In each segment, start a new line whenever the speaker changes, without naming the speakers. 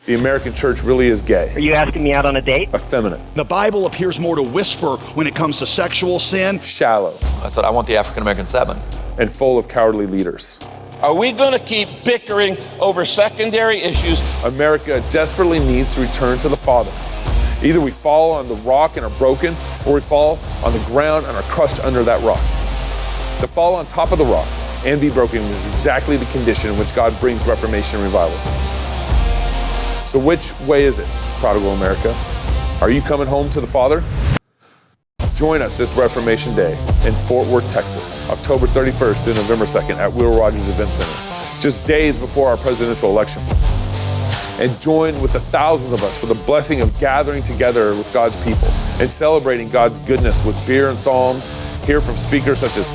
the American church really is gay.
Are you asking me out on a date?
Effeminate.
The Bible appears more to whisper when it comes to sexual sin.
Shallow.
I said, I want the African-American 7.
And full of cowardly leaders.
Are we going to keep bickering over secondary issues?
America desperately needs to return to the Father. Either we fall on the rock and are broken, or we fall on the ground and are crushed under that rock. To fall on top of the rock and be broken is exactly the condition in which God brings reformation and revival. So which way is it, Prodigal America? Are you coming home to the Father? Join us this Reformation Day in Fort Worth, Texas, October 31st through November 2nd at Will Rogers Event Center, just days before our presidential election. And join with the thousands of us for the blessing of gathering together with God's people and celebrating God's goodness with beer and psalms. Hear from speakers such as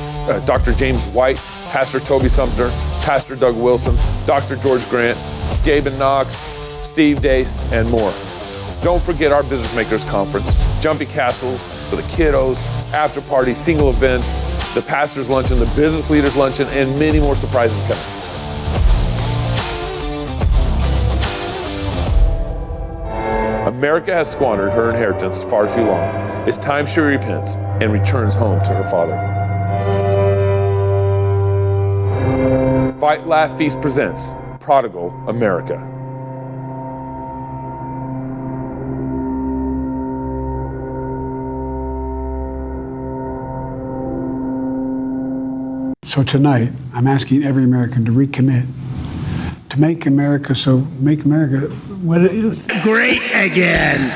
Dr. James White, Pastor Toby Sumter, Pastor Doug Wilson, Dr. George Grant, Gabe and Knox, Steve Dace, and more. Don't forget our Business Makers Conference, Jumpy Castles for the kiddos, after parties, single events, the Pastor's Luncheon, the Business Leaders Luncheon, and many more surprises coming. America has squandered her inheritance far too long. It's time she repents and returns home to her Father. Fight, Laugh, Feast presents Prodigal America.
So tonight, I'm asking every American to recommit to make America what it is.
Great again.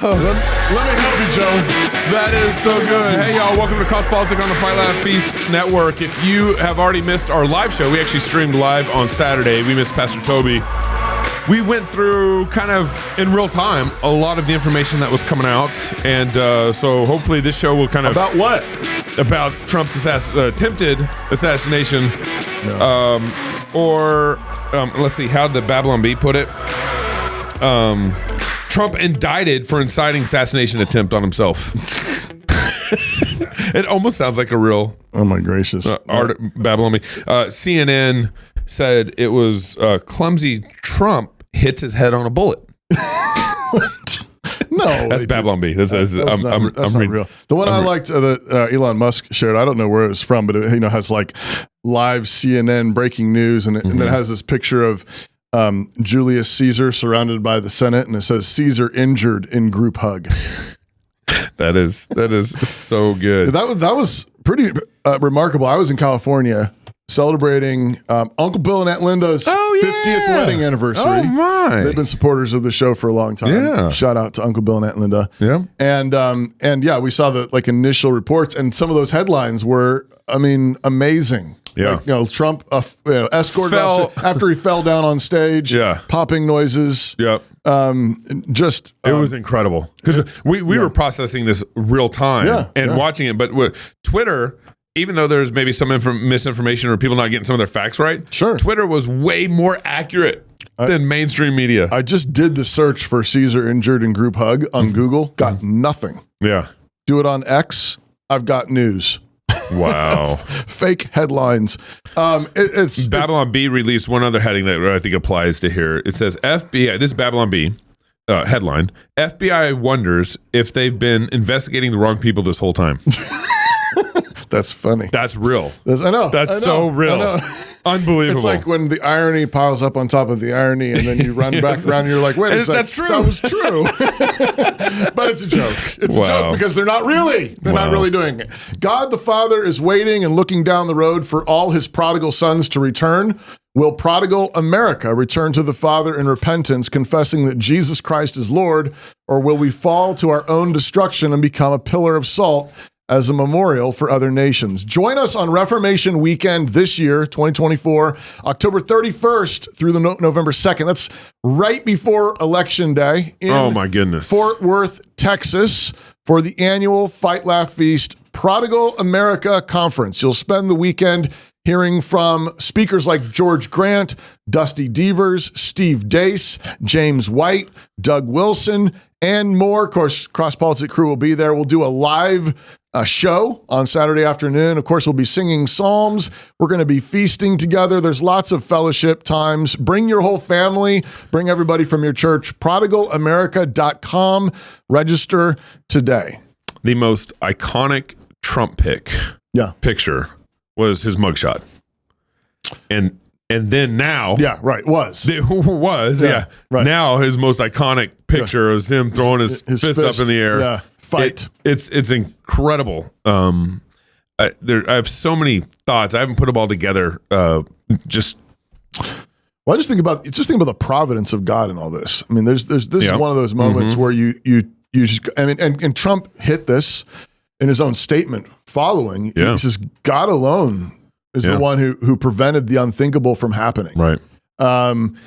Let me help you, Joe. That is so good. Hey, y'all, welcome to Cross Politics on the Fight Laugh Feast Network. If you have already missed our live show, we actually streamed live on Saturday. We missed Pastor Toby. We went through kind of in real time a lot of the information that was coming out, and so hopefully this show will kind of about what? About Trump's attempted assassination, or let's see, how did the Babylon Bee put it? Trump indicted for inciting assassination attempt on himself. It almost sounds like a real.
Oh my gracious!
Babylon Bee. CNN said it was clumsy Trump hits his head on a bullet.
No,
that's Babylon Bee. That's
not real. The one I liked that Elon Musk shared, I don't know where it was from, but it has like live CNN breaking news, and and it has this picture of Julius Caesar surrounded by the Senate, and it says Caesar injured in group hug.
That is so good.
That was pretty remarkable. I was in California celebrating Uncle Bill and Aunt Linda's 50th wedding anniversary.
Oh my!
They've been supporters of the show for a long time.
Yeah.
Shout out to Uncle Bill and Aunt Linda.
Yeah.
And yeah, we saw the initial reports, and some of those headlines were, amazing.
Yeah.
Trump escorted after he fell down on stage.
Yeah.
Popping noises.
Yep.
It
was incredible because we were processing this real time and watching it, but with Twitter, even though there's maybe some misinformation or people not getting some of their facts right,
sure,
Twitter was way more accurate than mainstream media.
I just did the search for Caesar injured in group hug on Google, got nothing.
Yeah.
Do it on X, I've got news.
Wow.
Fake headlines. It's
Babylon Bee released one other heading that I think applies to here. It says FBI, this is Babylon Bee headline, FBI wonders if they've been investigating the wrong people this whole time.
That's funny.
That's real.
I know.
That's so real.
I know.
Unbelievable.
It's like when the irony piles up on top of the irony, and then you run back around and you're like, wait a second.
That's true.
That was true. But it's a joke. It's a joke because they're not really doing it. God the Father is waiting and looking down the road for all his prodigal sons to return. Will Prodigal America return to the Father in repentance, confessing that Jesus Christ is Lord, or will we fall to our own destruction and become a pillar of salt as a memorial for other nations? Join us on Reformation Weekend this year, 2024, October 31st through the November 2nd. That's right before Election Day in Fort Worth, Texas, for the annual Fight, Laugh, Feast Prodigal America Conference. You'll spend the weekend hearing from speakers like George Grant, Dusty Devers, Steve Dace, James White, Doug Wilson, and more. Of course, Cross Politic crew will be there. We'll do a live show on Saturday afternoon. Of course, we'll be singing psalms. We're going to be feasting together. There's lots of fellowship times. Bring your whole family. Bring everybody from your church. ProdigalAmerica.com. Register today.
The most iconic Trump picture was his mugshot. And then now...
Yeah, right. Was.
Yeah.
Right.
Now his most iconic picture is him throwing his fist up in the air.
Yeah. Fight.
It's incredible. I have so many thoughts. I haven't put them all together.
Well, I just think about the providence of God in all this. I mean, this is one of those moments where you just, and Trump hit this in his own statement following. He says God alone is the one who prevented the unthinkable from happening.
Right.
I mean,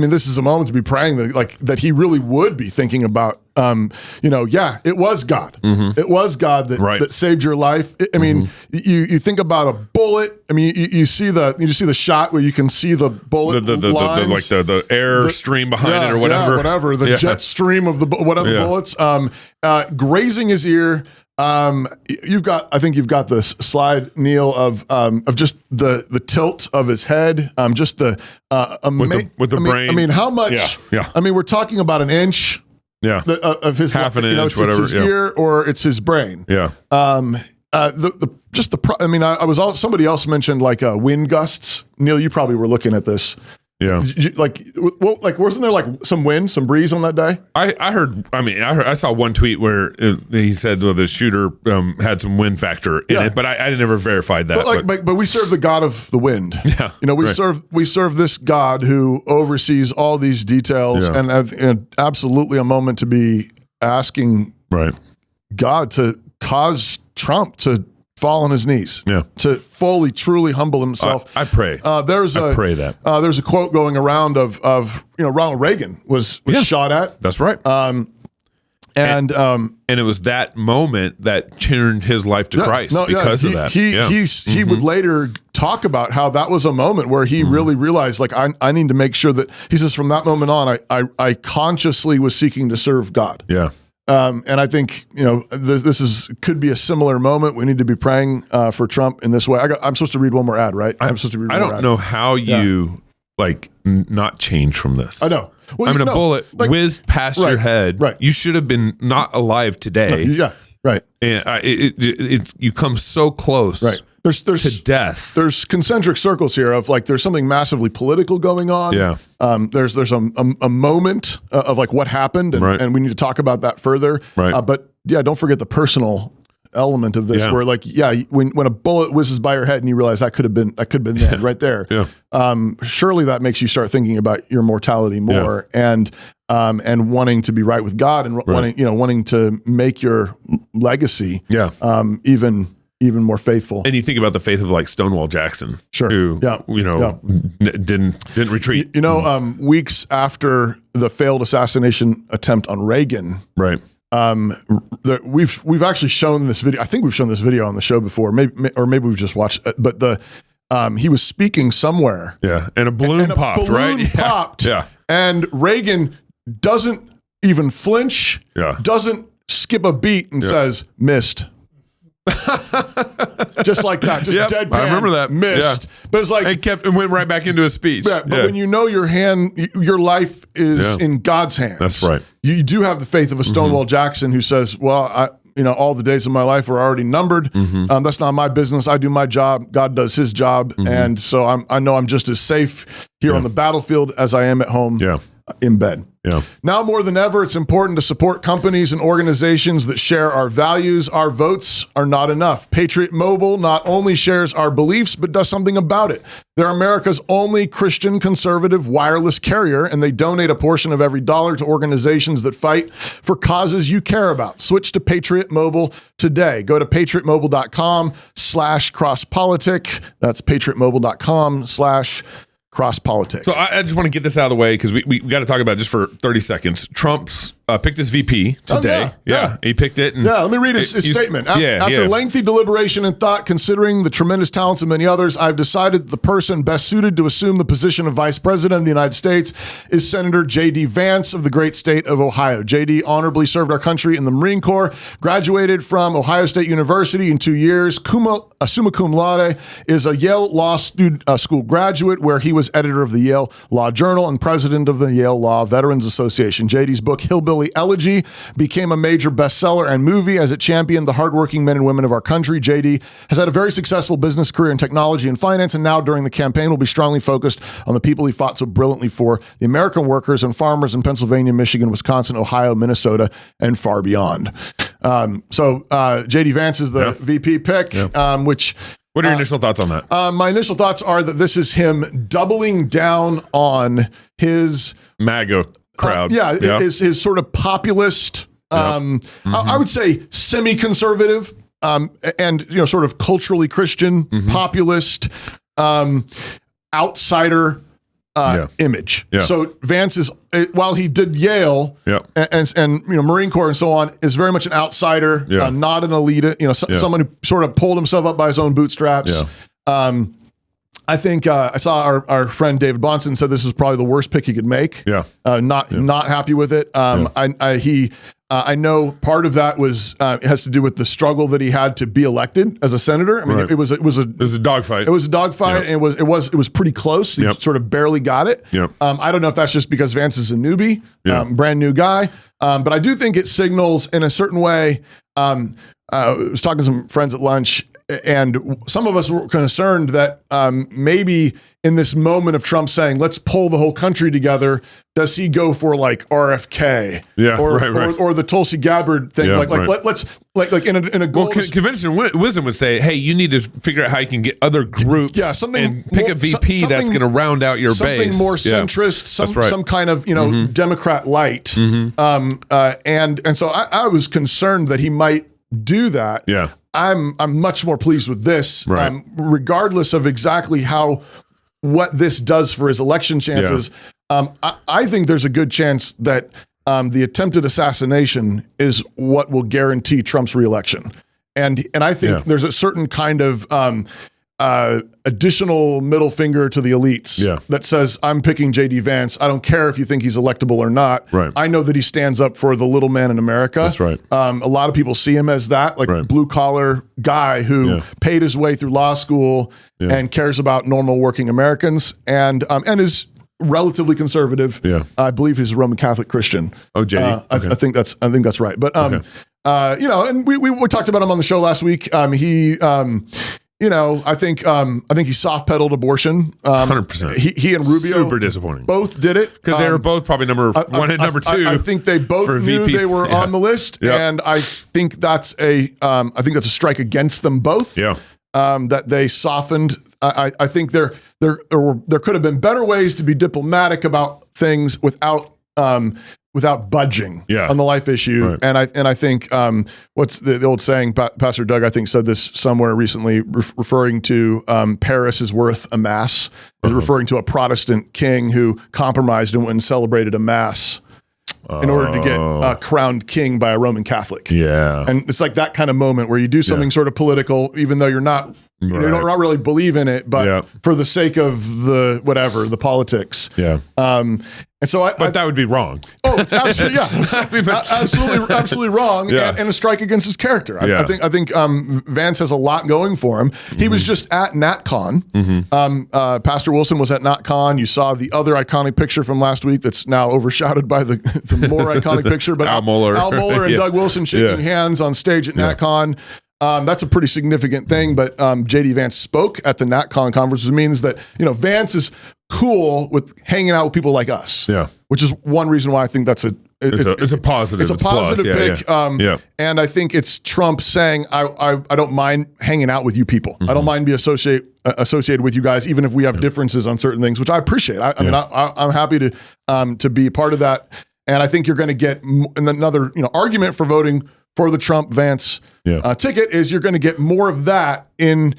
this is a moment to be praying that he really would be thinking about, it was God. It was God that saved your life. I mean, you think about a bullet. I mean, you see the shot where you can see the bullet lines,
the air stream behind it or whatever.
The jet stream of the bullets, grazing his ear. I think you've got this slide, Neil, of just the tilt of his head, just the
with the brain.
I mean, how much?
Yeah.
I mean, we're talking about an inch.
Yeah.
Of his
half an inch,
it's
whatever.
It's his ear or it's his brain.
Yeah.
I was somebody else mentioned wind gusts. Neil, you probably were looking at this.
Yeah.
Wasn't there some wind, some breeze on that day?
I saw one tweet where he said the shooter had some wind factor in it, but I never verified that.
But we serve the God of the wind.
Yeah.
We serve this God who oversees all these details, and absolutely a moment to be asking God to cause Trump to fall on his knees, to fully, truly humble himself.
I pray. I pray that.
There's a quote going around of Ronald Reagan was shot at.
That's right. And it was that moment that turned his life to Christ because of that.
He would later talk about how that was a moment where he really realized, I need to make sure that, he says, from that moment on, I consciously was seeking to serve God.
Yeah.
And I think, this could be a similar moment. We need to be praying for Trump in this way. I'm supposed to read one more ad, right? I'm supposed to read one more ad.
I don't know how you not change from this.
I know. Well,
a bullet whizzed past your head.
Right.
You should have been not alive today.
Yeah. Right.
And you come so close.
Right. There's
to death.
There's concentric circles here of there's something massively political going on.
Yeah.
There's a moment of what happened, and we need to talk about that further.
Right.
But don't forget the personal element of this, where when a bullet whizzes by your head and you realize that could have been the end right there.
Yeah.
Surely that makes you start thinking about your mortality more and wanting to be right with God and wanting to make your legacy even more faithful.
And you think about the faith of Stonewall Jackson, who didn't retreat.
Weeks after the failed assassination attempt on Reagan,
right?
We've actually shown this video. I think we've shown this video on the show before, maybe we've just watched it. But he was speaking somewhere,
and a balloon popped, right?
Popped,
yeah.
And Reagan doesn't even flinch, doesn't skip a beat, and says, "Missed." Just like that, deadpan.
I remember that.
Missed, but it's
and went right back into his speech.
But when your life is in God's hands.
That's right.
You do have the faith of a Stonewall Jackson who says, "Well, all the days of my life are already numbered. That's not my business. I do my job. God does His job, and so I know I'm just as safe here on the battlefield as I am at home in bed."
Yeah.
Now more than ever, it's important to support companies and organizations that share our values. Our votes are not enough. Patriot Mobile not only shares our beliefs, but does something about it. They're America's only Christian conservative wireless carrier, and they donate a portion of every dollar to organizations that fight for causes you care about. Switch to Patriot Mobile today. Go to patriotmobile.com/crosspolitic. That's patriotmobile.com/crosspolitic.
So I just want to get this out of the way because we got to talk about it just for 30 seconds. Trump's picked his VP today.
Yeah.
He picked it. And
let me read his statement. After lengthy deliberation and thought, considering the tremendous talents of many others, I've decided the person best suited to assume the position of Vice President of the United States is Senator J.D. Vance of the great state of Ohio. J.D. honorably served our country in the Marine Corps, graduated from Ohio State University in 2 years, summa cum laude, is a Yale Law School graduate where he was editor of the Yale Law Journal and president of the Yale Law Veterans Association. J.D.'s book, Hillbilly Elegy, became a major bestseller and movie as it championed the hardworking men and women of our country. J.D. has had a very successful business career in technology and finance, and now during the campaign will be strongly focused on the people he fought so brilliantly for, the American workers and farmers in Pennsylvania, Michigan, Wisconsin, Ohio, Minnesota, and far beyond. So J.D. Vance is the VP pick, which...
What are your initial thoughts on that?
My initial thoughts are that this is him doubling down on his...
MAGA crowd.
His sort of populist, I would say semi-conservative, and sort of culturally Christian, populist, outsider image. Yeah. So Vance is, while he did Yale and Marine Corps and so on, is very much an outsider, not an elite, someone who sort of pulled himself up by his own bootstraps. Yeah. I think I saw our friend David Bonson said this is probably the worst pick he could make. Not happy with it. I know part of that has to do with the struggle that he had to be elected as a senator. I mean, it was a
dogfight.
It was a dogfight, and it was pretty close. He sort of barely got it. I don't know if that's just because Vance is a newbie, brand new guy, but I do think it signals in a certain way. I was talking to some friends at lunch, and some of us were concerned that maybe in this moment of Trump saying, let's pull the whole country together, does he go for like RFK or the Tulsi Gabbard thing? Let's in a goal.
Well, conventional wisdom would say, hey, you need to figure out how you can get other groups and pick a VP that's going to round out your base.
Something more centrist, some kind of, Democrat light. And so I was concerned that he might do that.
Yeah.
I'm much more pleased with this, regardless of exactly what this does for his election chances. I think there's a good chance that the attempted assassination is what will guarantee Trump's reelection, and I think there's a certain kind of additional middle finger to the elites that says, I'm picking J.D. Vance. I don't care if you think he's electable or not.
Right.
I know that he stands up for the little man in America.
That's right.
A lot of people see him as that, blue collar guy who paid his way through law school and cares about normal working Americans and is relatively conservative. Yeah. I believe he's a Roman Catholic Christian.
Oh, J.D.
I think that's right. But and we talked about him on the show last week. I think he soft pedaled abortion.
100%.
He and Rubio
super disappointing.
Both did it
because they were both probably number one and number two.
I think they both knew they were on the list, and I think that's a strike against them both. Yeah, that they softened. I think there could have been better ways to be diplomatic about things without budging on the life issue. Right. And I think what's the old saying, Pastor Doug, I think said this somewhere recently, referring to Paris is worth a mass, referring to a Protestant king who compromised and went and celebrated a mass in order to get crowned king by a Roman Catholic. Yeah. And it's like that kind of moment where you do something sort of political, even though you're not, you don't really believe in it, but for the sake of the politics. Yeah. And so
but that would be wrong.
Oh, it's absolutely, absolutely wrong, and a strike against his character. I think Vance has a lot going for him. He was just at NatCon. Pastor Wilson was at NatCon. You saw the other iconic picture from last week that's now overshadowed by the more iconic picture. But
Al Mohler
and Doug Wilson shaking hands on stage at NatCon. That's a pretty significant thing, but J.D. Vance spoke at the NatCon conference, which means that Vance is cool with hanging out with people like us. Yeah, which is one reason why I think that's
it's a positive.
It's a positive pick. And I think it's Trump saying, I don't mind hanging out with you people. I don't mind being associated with you guys, even if we have differences on certain things, which I appreciate. I mean, I'm happy to be a part of that. And I think you're going to get another argument for voting for the Trump Vance ticket is you're going to get more of that in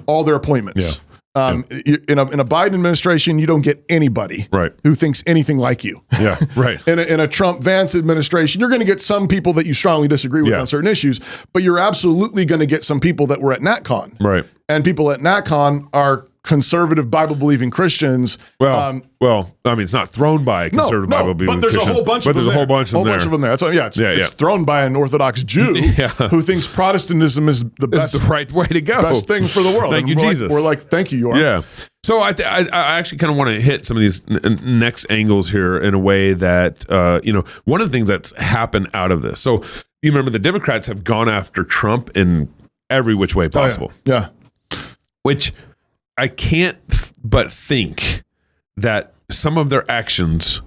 all their appointments. In a Biden administration, you don't get anybody who thinks anything like you.
Yeah, right.
In a Trump-Vance administration, you're going to get some people that you strongly disagree with on certain issues, but you're absolutely going to get some people that were at NatCon.
Right.
And people at NatCon are conservative Bible-believing Christians.
Well, I mean, it's not thrown by conservative Bible-believing Christians.
But there's a whole bunch of them there.
There's a whole bunch of them there.
That's why, it's thrown by an Orthodox Jew who thinks Protestantism is the best,
the right way to go,
best thing for the world.
Thank you, Jesus.
We're like, thank you, York.
Yeah. So I actually kind of want to hit some of these next angles here in a way that one of the things that's happened out of this. So you remember the Democrats have gone after Trump in every which way possible.
Yeah.
Which I can't but think that some of their actions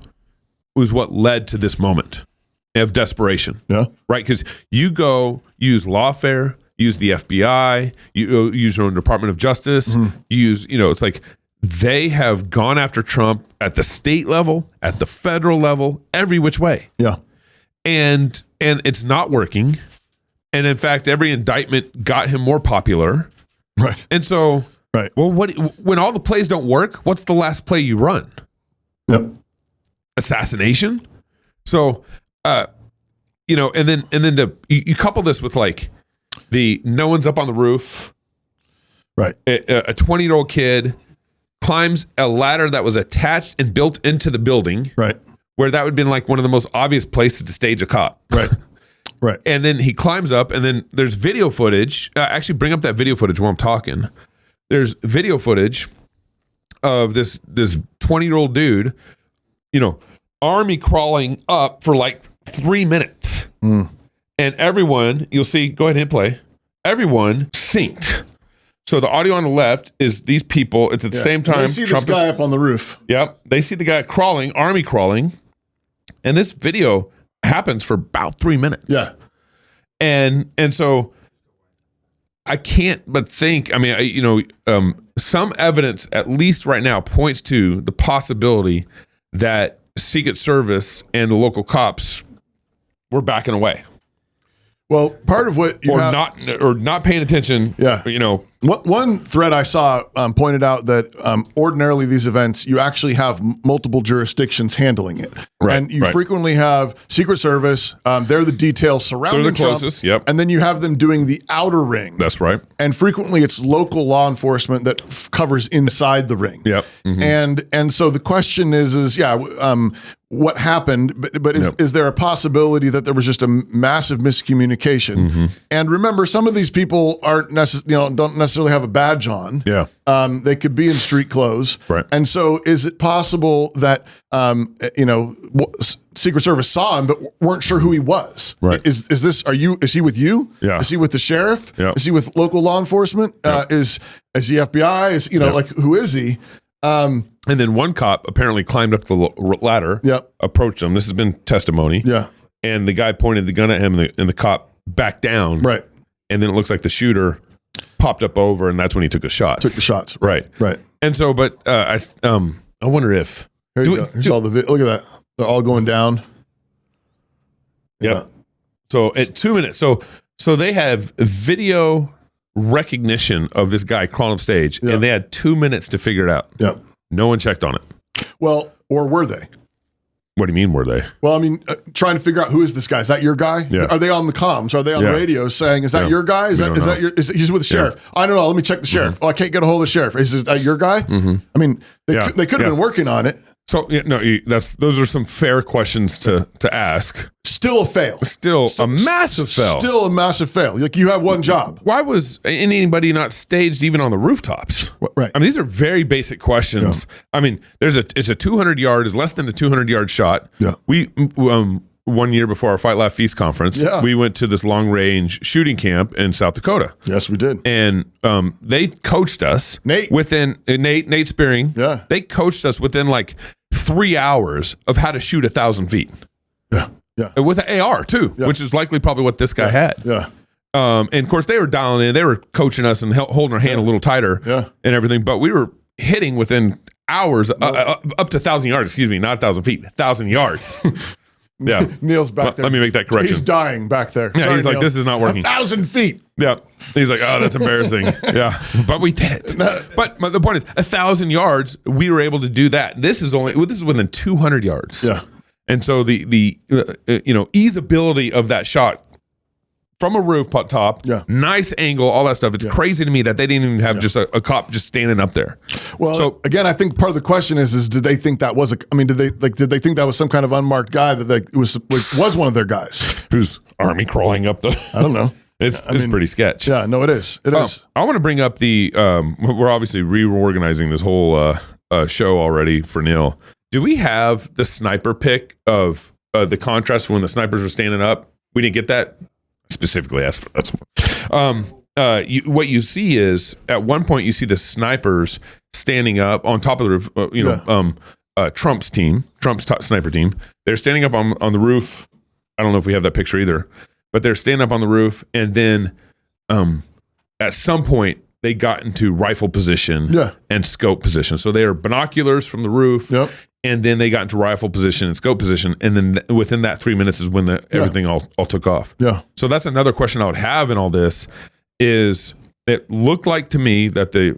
was what led to this moment of desperation.
Yeah.
Right? Because you go use lawfare, use the FBI, you use your own Department of Justice, you use, it's like they have gone after Trump at the state level, at the federal level, every which way.
Yeah.
And it's not working. And in fact, every indictment got him more popular.
Right.
And so, well, when all the plays don't work, what's the last play you run?
Yep.
Assassination. So, and then you couple this with like the no one's up on the roof.
Right.
A 20-year-old kid climbs a ladder that was attached and built into the building.
Right.
Where that would have been like one of the most obvious places to stage a cop.
Right. Right.
And then he climbs up, and then there's video footage. Actually, bring up that video footage while I'm talking. There's video footage of this 20-year-old dude, army crawling up for like 3 minutes. And everyone, you'll see, go ahead and hit play. Everyone synced. So the audio on the left is these people. It's at the same time.
They see this guy up on the roof.
Yep. They see the guy crawling, army crawling. And this video happens for about 3 minutes.
Yeah.
And so I can't but think, some evidence, at least right now, points to the possibility that Secret Service and the local cops were backing away.
Well, part of what you
not paying attention.
Yeah. One thread I saw pointed out that ordinarily these events, you actually have multiple jurisdictions handling it.
Right,
and you frequently have Secret Service. They're the details surrounding
They're the closest,
Trump.
yep.
And then you have them doing the outer ring.
That's right.
And frequently it's local law enforcement that covers inside the ring.
Yep. Mm-hmm.
And so the question is what happened, but is there a possibility that there was just a massive miscommunication?
Mm-hmm.
And remember, some of these people don't necessarily have a badge on.
Yeah.
They could be in street clothes.
Right.
And so is it possible that, Secret Service saw him, but weren't sure who he was?
Right.
Is he with you?
Yeah.
Is he with the sheriff?
Yeah.
Is he with local law enforcement?
Yeah.
Is he FBI? Who is he?
And then one cop apparently climbed up the ladder, approached him. This has been testimony.
Yeah.
And the guy pointed the gun at him, and the cop backed down.
Right.
And then it looks like the shooter popped up over, and that's when he took the shots. Right.
Right.
And so, but I wonder if.
Here you go. Here's all the look at that. They're all going down.
Yeah. So at 2 minutes. So they have video recognition of this guy crawling up stage, and they had 2 minutes to figure it out.
Yeah.
No one checked on it.
Well, or were they?
What do you mean, were they?
Well, trying to figure out who is this guy? Is that your guy?
Yeah.
Are they on the comms? Are they on the radio saying, "Is that your guy? Is he's with the sheriff?" I don't know. Let me check the sheriff. Oh, I can't get a hold of the sheriff. Is that your guy? They could have been working on it.
So those are some fair questions to ask.
Still a fail.
Still a massive fail.
Still a massive fail. Like, you have one job.
Why was anybody not staged even on the rooftops?
Right.
These are very basic questions. Yeah. It's a 200-yard, is less than a 200-yard shot.
Yeah.
We 1 year before our Fight Laugh Feast conference, we went to this long-range shooting camp in South Dakota.
Yes, we did.
And they coached us.
Nate
Spearing.
Yeah. They
coached us within like 3 hours of how to shoot 1,000 feet.
Yeah. Yeah.
With an AR too, which is likely probably what this guy had.
Yeah.
And of course they were dialing in, they were coaching us and holding our hand a little tighter and everything. But we were hitting within hours, up to 1,000 yards, not 1,000 feet, 1,000 yards. Yeah.
Neil's back there.
Let me make that correction.
He's dying back there.
Yeah,
Sorry,
he's like,
Neil.
this is not working.
1,000 feet.
Yeah. He's like, oh, that's embarrassing. Yeah. But we did it. But the point is, 1,000 yards, we were able to do that. This is within 200 yards.
Yeah.
And so the easeability of that shot from a roof top, nice angle, all that stuff. It's crazy to me that they didn't even have just a cop just standing up there.
Well,
so
again, I think part of the question is did they think that was did they think that was some kind of unmarked guy that was one of their guys?
Who's army crawling up the?
I don't know.
It's pretty sketch.
Yeah, no, it is. It is. I
want to bring up we're obviously reorganizing this whole show already for Neil. Do we have the sniper pick of the contrast when the snipers were standing up? We didn't get that. Specifically asked for that. What you see is at one point you see the snipers standing up on top of the roof. Trump's sniper team. They're standing up on the roof. I don't know if we have that picture either, but they're standing up on the roof, and then at some point they got into rifle position and scope position. So they are binoculars from the roof.
Yep.
And then they got into rifle position and scope position. And then within that 3 minutes is when everything all took off.
Yeah.
So that's another question I would have in all this is it looked like to me that the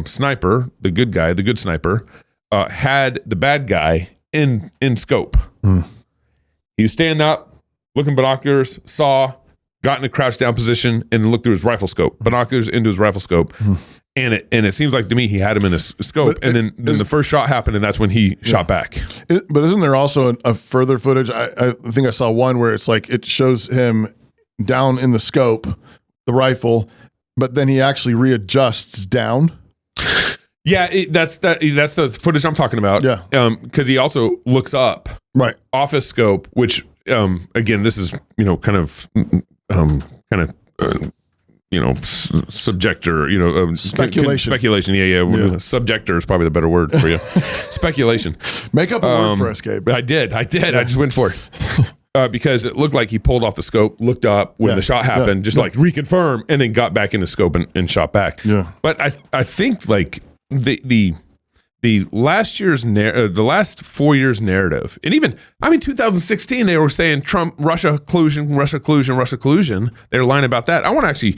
sniper, the good sniper, had the bad guy in scope. He was standing up, looking binoculars, got in a crouch down position and looked through his rifle scope, binoculars into his rifle scope. And it seems like to me he had him in a scope, and then the first shot happened, and that's when he shot back.
But isn't there also a further footage? I think I saw one where it's like it shows him down in the scope, the rifle, but then he actually readjusts down.
Yeah, that's the footage I'm talking about.
Yeah,
because he also looks up off his scope, which again, this is subjector, speculation. Yeah. Subjector is probably the better word for you. Speculation.
Make up a word for us, Gabe.
I did. I just went for it. Because it looked like he pulled off the scope, looked up when the shot happened, just like reconfirm, and then got back in the scope and shot back. Yeah. But I think like the last 4 years narrative, and even 2016 they were saying Trump, Russia collusion. They were lying about that. I want to actually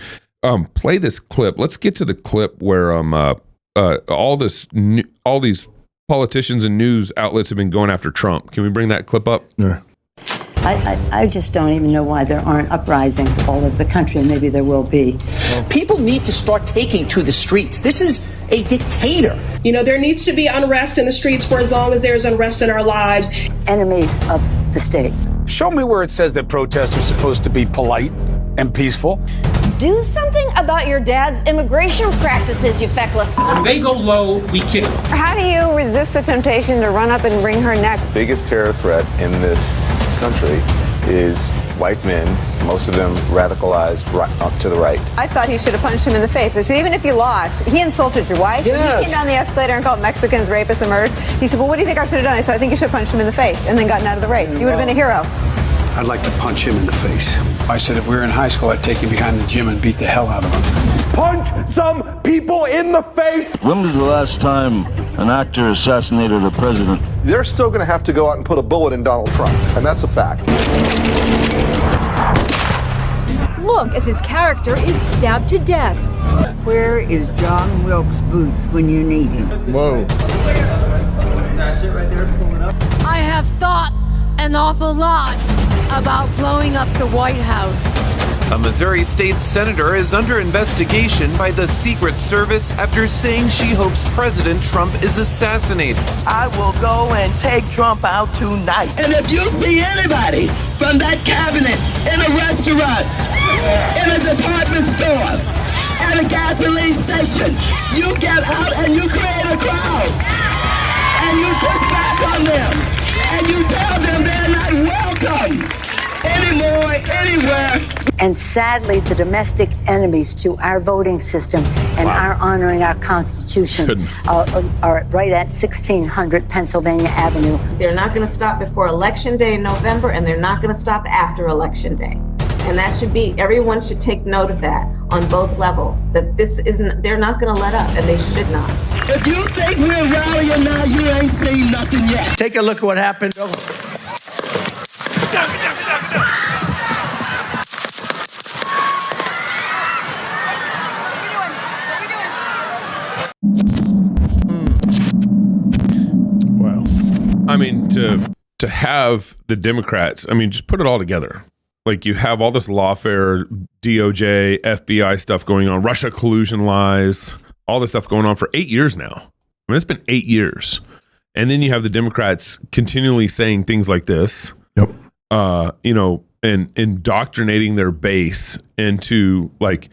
play this clip. Let's get to the clip where all these politicians and news outlets have been going after Trump. Can we bring that clip up?
Yeah.
I just don't even know why there aren't uprisings all over the country, and maybe there will be.
People need to start taking to the streets. This is a dictator.
There needs to be unrest in the streets for as long as there's unrest in our lives.
Enemies of the state.
Show me where it says that protests are supposed to be polite and peaceful.
Do something about your dad's immigration practices, you feckless.
When they go low, we kick them.
How do you resist the temptation to run up and wring her neck?
The biggest terror threat in this country is white men, most of them radicalized up to the right.
I thought he should have punched him in the face. I said, even if you lost, he insulted your wife.
Yes.
He came down the escalator and called Mexicans rapists and murderers. He said, well, what do you think I should have done? I said, I think you should have punched him in the face and then gotten out of the race. You would have been a hero.
I'd like to punch him in the face.
I said if we were in high school, I'd take him behind the gym and beat the hell out of him.
Punch some people in the face!
When was the last time an actor assassinated a president?
They're still going to have to go out and put a bullet in Donald Trump, and that's a fact.
Look as his character is stabbed to death.
Where is John Wilkes Booth when you need him?
Whoa.
That's it right there, pulling up.
I have thought an awful lot about blowing up the White House.
A Missouri state senator is under investigation by the Secret Service after saying she hopes President Trump is assassinated.
I will go and take Trump out tonight.
And if you see anybody from that cabinet in a restaurant, in a department store, at a gasoline station, you get out and you create a crowd. And you push back on them. And you tell them they're not welcome anymore, anywhere.
And sadly, the domestic enemies to our voting system and our honoring our Constitution are right at 1600 Pennsylvania Avenue.
They're not going to stop before Election Day in November, and they're not going to stop after Election Day. And that should be, everyone should take note of that on both levels, that this isn't, they're not going to let up, and they should not.
If you think we're rallying now, you ain't seen nothing yet.
Take a look at what happened.
Wow.
I mean, to have the Democrats, I mean, just put it all together. Like, you have all this lawfare, DOJ, FBI stuff going on, Russia collusion lies, all this stuff going on for 8 years now. I mean, it's been 8 years. And then you have the Democrats continually saying things like this, you know, and indoctrinating their base into, like,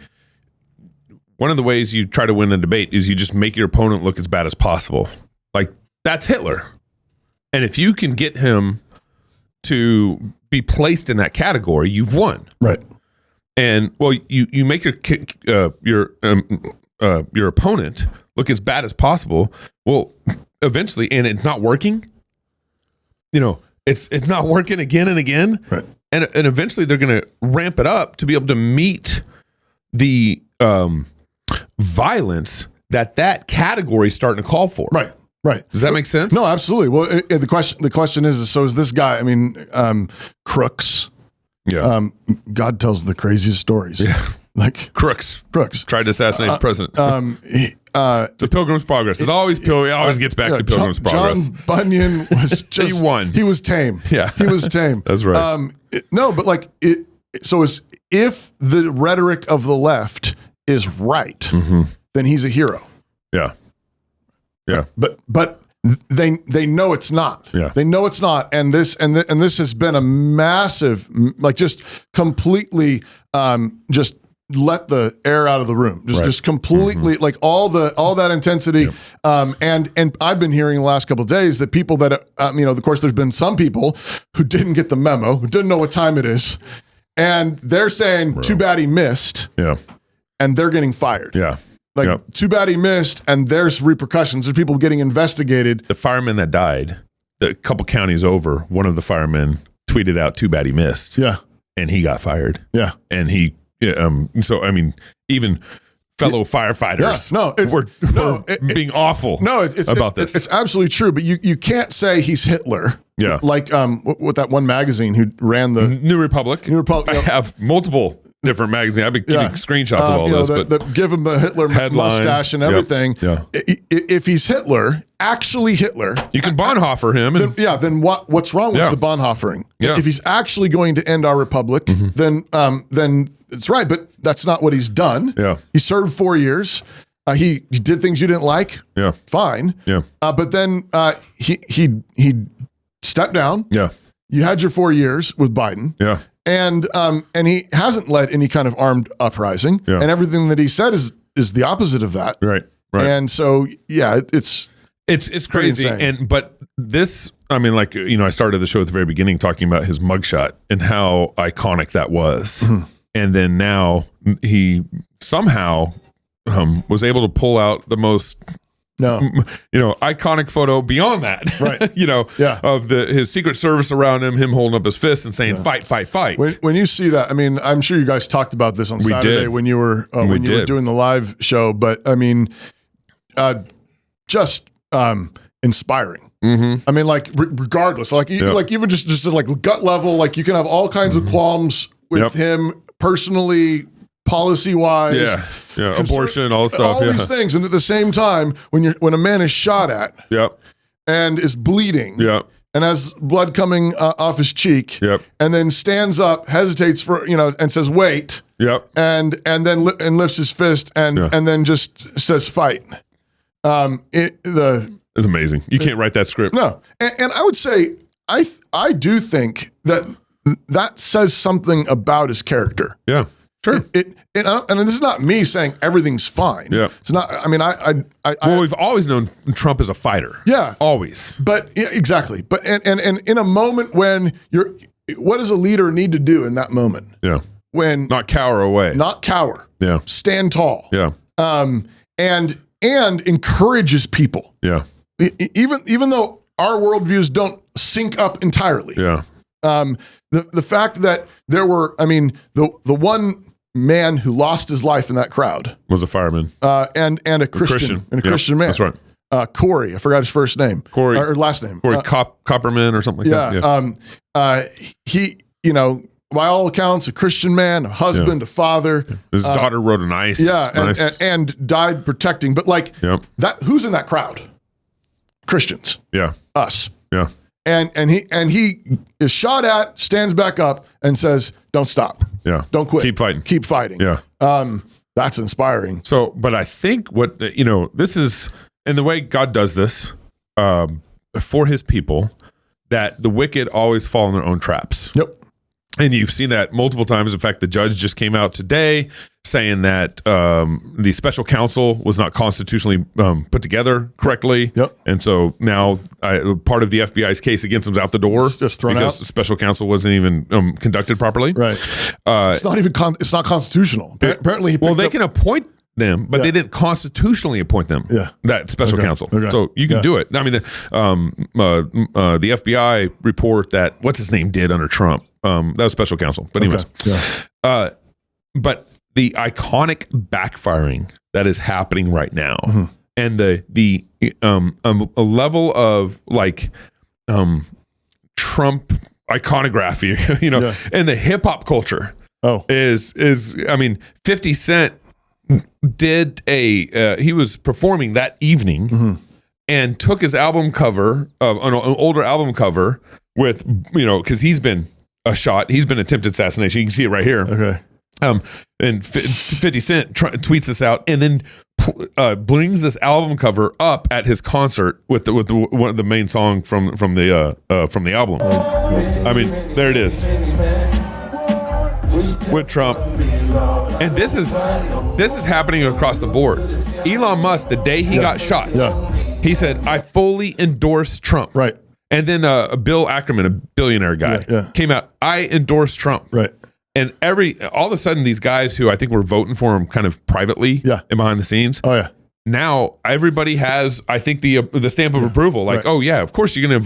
one of the ways you try to win a debate is you just make your opponent look as bad as possible. Like, that's Hitler. And if you can get him to be placed in that category, you've won.
Right.
And well, you make your opponent look as bad as possible. Well, eventually, and it's not working. You know, it's not working again and again.
Right.
And eventually, they're going to ramp it up to be able to meet the violence that category is starting to call for.
Right. Right.
Does that make sense?
No, absolutely. Well, the question is, so is this guy? I mean, crooks.
Yeah.
God tells the craziest stories.
Yeah.
Like
crooks tried to assassinate the president. It's a Pilgrim's Progress. It always gets back to Pilgrim's Progress.
John Bunyan was just
he won.
He was tame.
Yeah,
he was tame.
That's right.
No, but like so if the rhetoric of the left is right, then he's a hero.
Yeah. Yeah.
But they know it's not.
Yeah.
They know it's not. And this has been a massive, like, just completely just let the air out of the room. Just completely like all that intensity. And I've been hearing the last couple of days that people that you know, of course, there's been some people who didn't get the memo, who didn't know what time it is, and they're saying, too bad he missed.
Yeah.
And they're getting fired.
Yeah.
Like, too bad he missed, and there's repercussions. There's people getting investigated.
The fireman that died, a couple counties over, one of the firemen tweeted out, too bad he missed.
Yeah.
And he got fired.
Yeah.
And he, so, I mean, even fellow firefighters were being awful about this.
It's absolutely true, but you can't say he's Hitler.
Yeah.
Like with that one magazine who ran the
New Republic. I have multiple different magazines. I've been keeping screenshots of all this.
But give him a Hitler mustache and everything.
Yeah.
If he's Hitler, actually Hitler,
you can Bonhoeffer him.
Then what's wrong with the Bonhoeffering?
Yeah.
If he's actually going to end our republic, then it's right. But that's not what he's done.
Yeah.
He served 4 years. He did things you didn't like.
Yeah.
Fine.
Yeah.
But then he stepped down.
Yeah.
You had your 4 years with Biden.
Yeah.
And he hasn't led any kind of armed uprising.
Yeah.
And everything that he said is the opposite of that.
Right.
And so, yeah, it's
crazy.
insane.
But this, I mean, like, you know, I started the show at the very beginning talking about his mugshot and how iconic that was. And then now he somehow was able to pull out the most, iconic photo beyond that,
right?
Of his Secret Service around him holding up his fist and saying, "Fight, fight, fight."
When you see that, I mean, I'm sure you guys talked about this on Saturday when you were doing the live show, but I mean, just inspiring. I mean, like regardless, like even just like gut level, like you can have all kinds of qualms with him personally, policy wise,
abortion, all this stuff,
all these things, and at the same time, when a man is shot at, and is bleeding, and has blood coming off his cheek, and then stands up, hesitates for and says wait, and then lifts his fist and then just says fight.
It's amazing. You can't write that script.
No, and I would say I do think that says something about his character.
Yeah, sure.
And this is not me saying everything's fine.
Yeah,
it's not. I mean,
well, we've always known Trump as a fighter.
Yeah,
always.
But exactly. But and in a moment when what does a leader need to do in that moment?
Yeah,
when
not cower away.
Not cower.
Yeah,
stand tall.
Yeah.
And encourages people.
Yeah.
Even though our worldviews don't sync up entirely.
Yeah.
The fact that there were, I mean, the one man who lost his life in that crowd
was a fireman,
and a Christian man.
That's right.
Corey. I forgot his first name.
Corey.
Or last name.
Corey Copperman or something like that.
Yeah. He, by all accounts, a Christian man, a husband, a father.
His daughter rode an ice.
Yeah, and died protecting. But that, who's in that crowd? Christians.
Yeah.
Us.
Yeah.
And he is shot at, stands back up, and says, "Don't stop.
Yeah.
Don't quit.
Keep fighting.
Keep fighting."
Yeah.
That's inspiring.
So, but I think what this is, and the way God does this for His people, that the wicked always fall in their own traps.
Yep.
And you've seen that multiple times. In fact, the judge just came out today saying that the special counsel was not constitutionally put together correctly.
Yep.
And so now part of the FBI's case against him is out the door.
It's just thrown
because
out.
The special counsel wasn't even conducted properly.
Right. It's not even it's not constitutional. Apparently,
they can appoint them, but they didn't constitutionally appoint them.
Yeah.
That special counsel.
Okay.
So you can do it. I mean, the FBI report that what's his name did under Trump. That was special counsel. But anyways, but the iconic backfiring that is happening right now, and the a level of Trump iconography, and the hip hop culture, is I mean, 50 Cent did he was performing that evening and took his album cover of an older album cover with because he's been attempted assassination. You can see it right here.
Okay.
And 50 Cent tweets this out and then brings this album cover up at his concert with one of the main song from the album. I mean, there it is with Trump, and this is happening across the board. Elon Musk, the day he got shot, he said, "I fully endorse Trump."
Right.
And then Bill Ackerman, a billionaire guy, came out, "I endorse Trump."
Right.
And all of a sudden, these guys who I think were voting for him kind of privately and behind the scenes.
Oh yeah.
Now everybody has, I think, the stamp of approval. Like, oh yeah, of course you can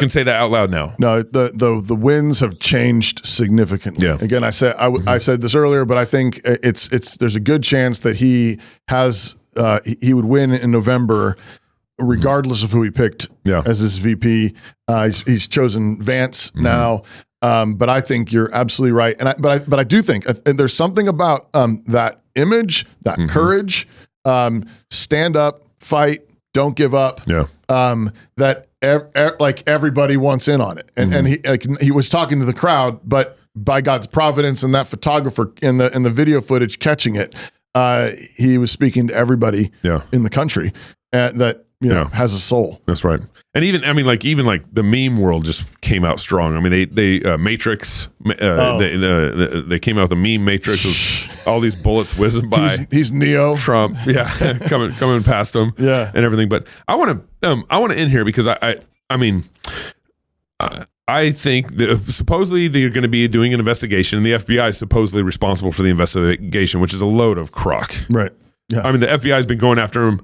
say that out loud now.
No, the winds have changed significantly.
Yeah.
Again, I said this earlier, but I think there's a good chance that he would win in November, regardless of who he picked as his VP. He's chosen Vance now. But I think you're absolutely right, but I do think there's something about that image, that courage, stand up, fight, don't give up.
Yeah.
That everybody wants in on it, and he was talking to the crowd, but by God's providence and that photographer in the video footage catching it, he was speaking to everybody in the country that has a soul.
That's right. And even the meme world just came out strong. I mean, they Matrix, they came out with a meme Matrix with all these bullets whizzing by.
He's Neo.
Trump, coming past him, and everything. But I want to end here because I think that supposedly they're going to be doing an investigation, and the FBI is supposedly responsible for the investigation, which is a load of crock.
Right. Yeah.
I mean, the FBI has been going after him.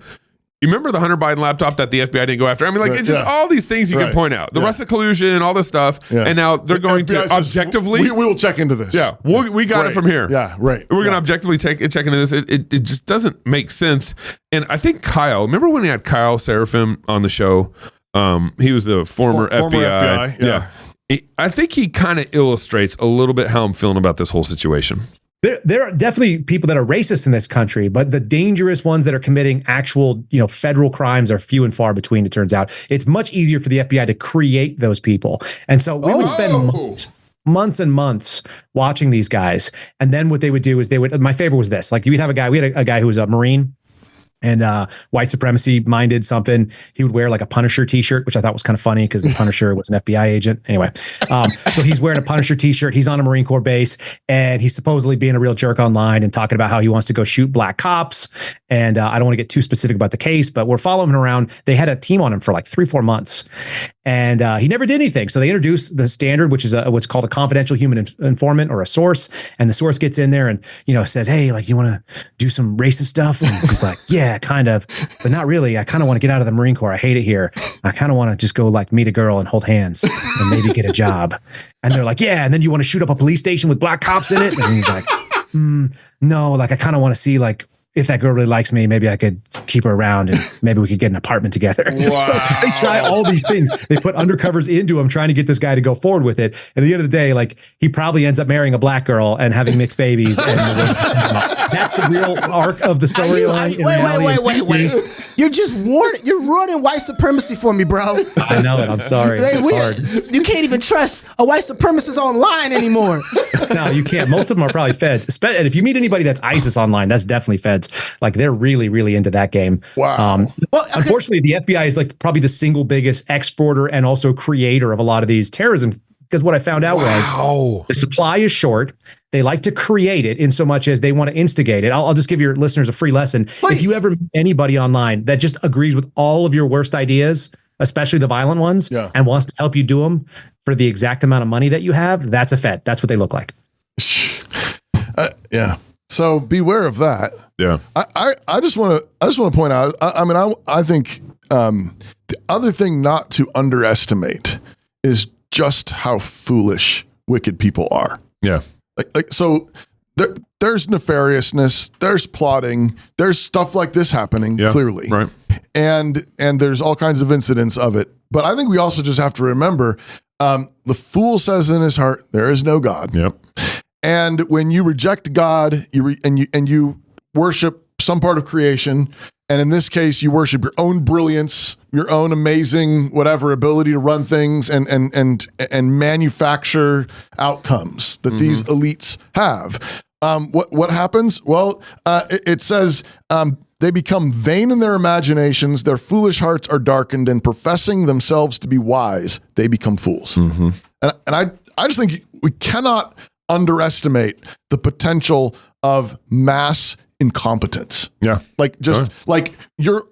You remember the Hunter Biden laptop that the FBI didn't go after? I mean, it's just all these things you can point out. The Russia collusion, all this stuff. Yeah. And now they're going to objectively.
We will check into this.
Yeah. We got it from here.
Yeah, right.
We're going to objectively check into this. It just doesn't make sense. And I think Kyle, remember when we had Kyle Serafim on the show? He was the former FBI. Yeah. I think he kind of illustrates a little bit how I'm feeling about this whole situation.
There are definitely people that are racist in this country, but the dangerous ones that are committing actual, federal crimes are few and far between, it turns out. It's much easier for the FBI to create those people. And so we would spend months and months watching these guys. And then what they would do is my favorite was this. Like we had a guy who was a Marine and white supremacy minded something. He would wear like a Punisher t-shirt, which I thought was kind of funny because the Punisher was an FBI agent. Anyway, so he's wearing a Punisher t-shirt. He's on a Marine Corps base and he's supposedly being a real jerk online and talking about how he wants to go shoot black cops. And I don't want to get too specific about the case, but we're following him around. They had a team on him for like 3-4 months and he never did anything. So they introduced the standard, which is what's called a confidential human informant or a source. And the source gets in there and, says, "Hey, like, you want to do some racist stuff?" And he's like, "Yeah, kind of, but not really. I kind of want to get out of the Marine Corps. I hate it here. I kind of want to just go like meet a girl and hold hands and maybe get a job." And they're like, "Yeah. And then you want to shoot up a police station with black cops in it?" And he's like, "No, like I kind of want to see like if that girl really likes me, maybe I could keep her around and maybe we could get an apartment together.
Wow.
So they try all these things. They put undercovers into him, trying to get this guy to go forward with it. And at the end of the day, like, he probably ends up marrying a black girl and having mixed babies. And that's the real arc of the storyline.
Wait. You're ruining white supremacy for me, bro.
I know it. I'm sorry. It's hard.
You can't even trust a white supremacist online anymore.
No, you can't. Most of them are probably feds. And if you meet anybody that's ISIS online, that's definitely feds. Like, they're really, really into that game.
Wow.
Unfortunately, the FBI is like probably the single biggest exporter and also creator of a lot of these terrorism. Because what I found out was the supply is short. They like to create it in so much as they want to instigate it. I'll just give your listeners a free lesson. Please. If you ever meet anybody online that just agrees with all of your worst ideas, especially the violent ones, and wants to help you do them for the exact amount of money that you have, that's a Fed. That's what they look like.
Yeah. So beware of that.
Yeah.
I just want to point out. I think the other thing not to underestimate is just how foolish wicked people are.
Yeah.
So there's nefariousness, there's plotting, there's stuff like this happening clearly,
right?
And there's all kinds of incidents of it. But I think we also just have to remember, the fool says in his heart, there is no God.
Yep.
And when you reject God, you worship some part of creation, and in this case, you worship your own brilliance, your own amazing whatever ability to run things and manufacture outcomes that these elites have. What happens? Well, it says they become vain in their imaginations, their foolish hearts are darkened, and professing themselves to be wise, they become fools.
Mm-hmm.
And I just think we cannot underestimate the potential of mass incompetence.
Yeah.
Like like your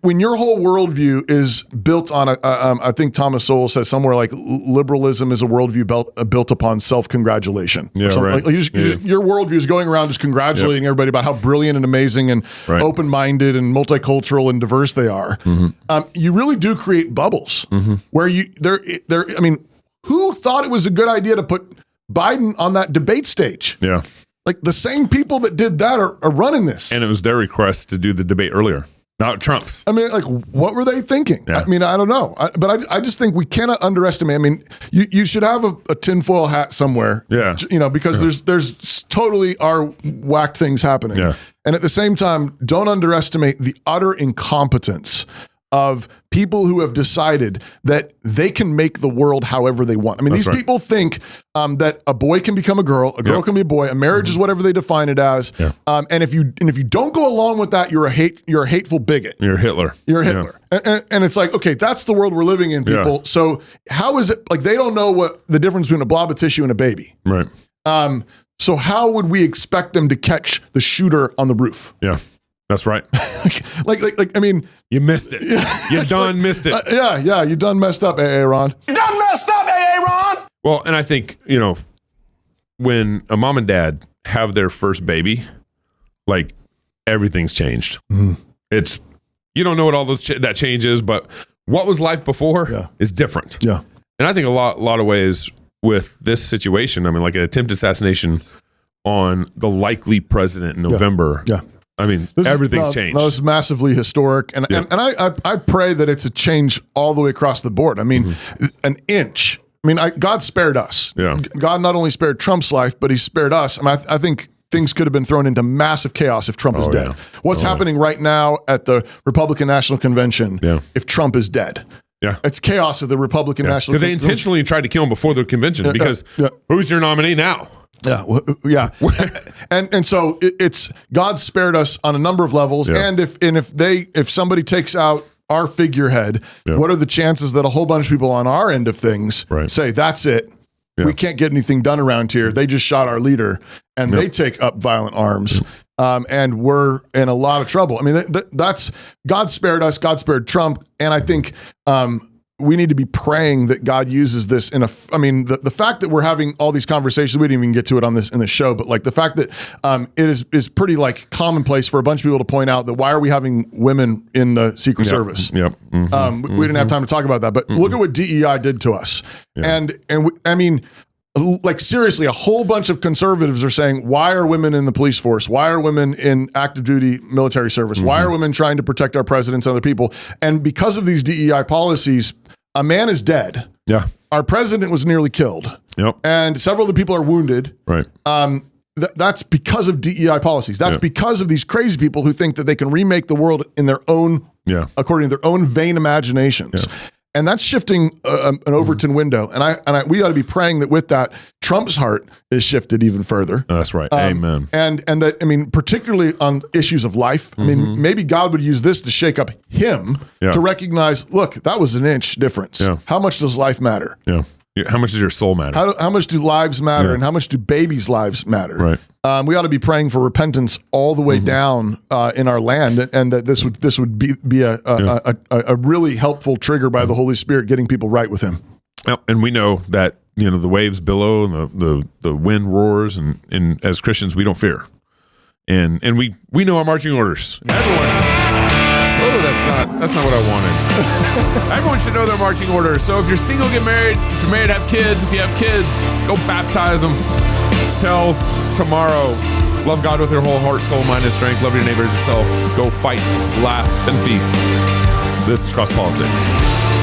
when your whole worldview is built on I think Thomas Sowell says somewhere like liberalism is a worldview built upon self-congratulation.
Yeah, right.
Your worldview is going around just congratulating everybody about how brilliant and amazing and open-minded and multicultural and diverse they are. Mm-hmm. You really do create bubbles where I mean, who thought it was a good idea to put Biden on that debate stage?
Yeah.
Like, the same people that did that are running this.
And it was their request to do the debate earlier, not Trump's.
I mean, like, what were they thinking?
Yeah.
I mean, I don't know. But I just think we cannot underestimate. I mean, you should have a tinfoil hat somewhere.
Yeah.
Because there's totally are whacked things happening.
Yeah.
And at the same time, don't underestimate the utter incompetence of people who have decided that they can make the world however they want. I mean, these people think that a boy can become a girl can be a boy, a marriage is whatever they define it as. Yeah. And if you don't go along with that, you're a hateful bigot.
You're Hitler.
You're Hitler. Yeah. And it's like, okay, that's the world we're living in, people. Yeah. So how is it like they don't know what the difference between a blob of tissue and a baby?
Right.
So how would we expect them to catch the shooter on the roof?
Yeah. That's right.
like I mean,
you missed it. You done missed it.
Yeah, you done messed up, Aaron.
You done messed up, Aaron.
Well, and I think, when a mom and dad have their first baby, like, everything's changed.
Mm-hmm.
It's, you don't know what all that change is, but what was life before is different.
Yeah.
And I think a lot of ways with this situation, I mean, like an attempted assassination on the likely president in November.
Yeah.
I mean, everything's changed.
That was massively historic. And I pray that it's a change all the way across the board. I mean, an inch. I mean, God spared us.
Yeah.
God not only spared Trump's life, but he spared us. I mean, I think things could have been thrown into massive chaos if Trump is dead.
Yeah.
What's happening right now at the Republican National Convention if Trump is dead?
Yeah.
It's chaos at the Republican National
Convention. Because they intentionally tried to kill him before the convention because who's your nominee now?
Yeah. And so it's God spared us on a number of levels. Yeah. And if somebody takes out our figurehead, what are the chances that a whole bunch of people on our end of things say, that's it? Yeah. We can't get anything done around here. They just shot our leader and they take up violent arms. And we're in a lot of trouble. I mean, that's God spared us. God spared Trump. And I think we need to be praying that God uses this the fact that we're having all these conversations, we didn't even get to it in this show, but like the fact that it is pretty like commonplace for a bunch of people to point out that why are we having women in the Secret Service?
Yep. Mm-hmm.
We didn't have time to talk about that, but look at what DEI did to us. Yeah. And I mean, like seriously, a whole bunch of conservatives are saying, why are women in the police force? Why are women in active duty military service? Why are women trying to protect our presidents and other people? And because of these DEI policies, a man is dead.
Yeah.
Our president was nearly killed.
Yep.
And several of the people are wounded.
Right.
That's because of DEI policies. That's because of these crazy people who think that they can remake the world in their own, according to their own vain imaginations. Yeah. And that's shifting an Overton window. And we ought to be praying that with that, Trump's heart is shifted even further.
That's right. Amen.
And that, I mean, particularly on issues of life, I mean, maybe God would use this to shake up him to recognize, look, that was an inch difference. Yeah. How much does life matter?
Yeah. How much does your soul matter?
How much do lives matter, and how much do babies' lives matter?
Right.
We ought to be praying for repentance all the way down in our land, and that this would be a really helpful trigger by the Holy Spirit getting people right with Him.
And we know that the waves billow and the wind roars, and as Christians we don't fear, and we know our marching orders. Everyone. Oh, that's not what I wanted. Everyone should know their marching orders. So if you're single, get married. If you're married, have kids. If you have kids, go baptize them. Till tomorrow, love God with your whole heart, soul, mind, and strength. Love your neighbor as yourself. Go fight, laugh, and feast. This is Cross Politics.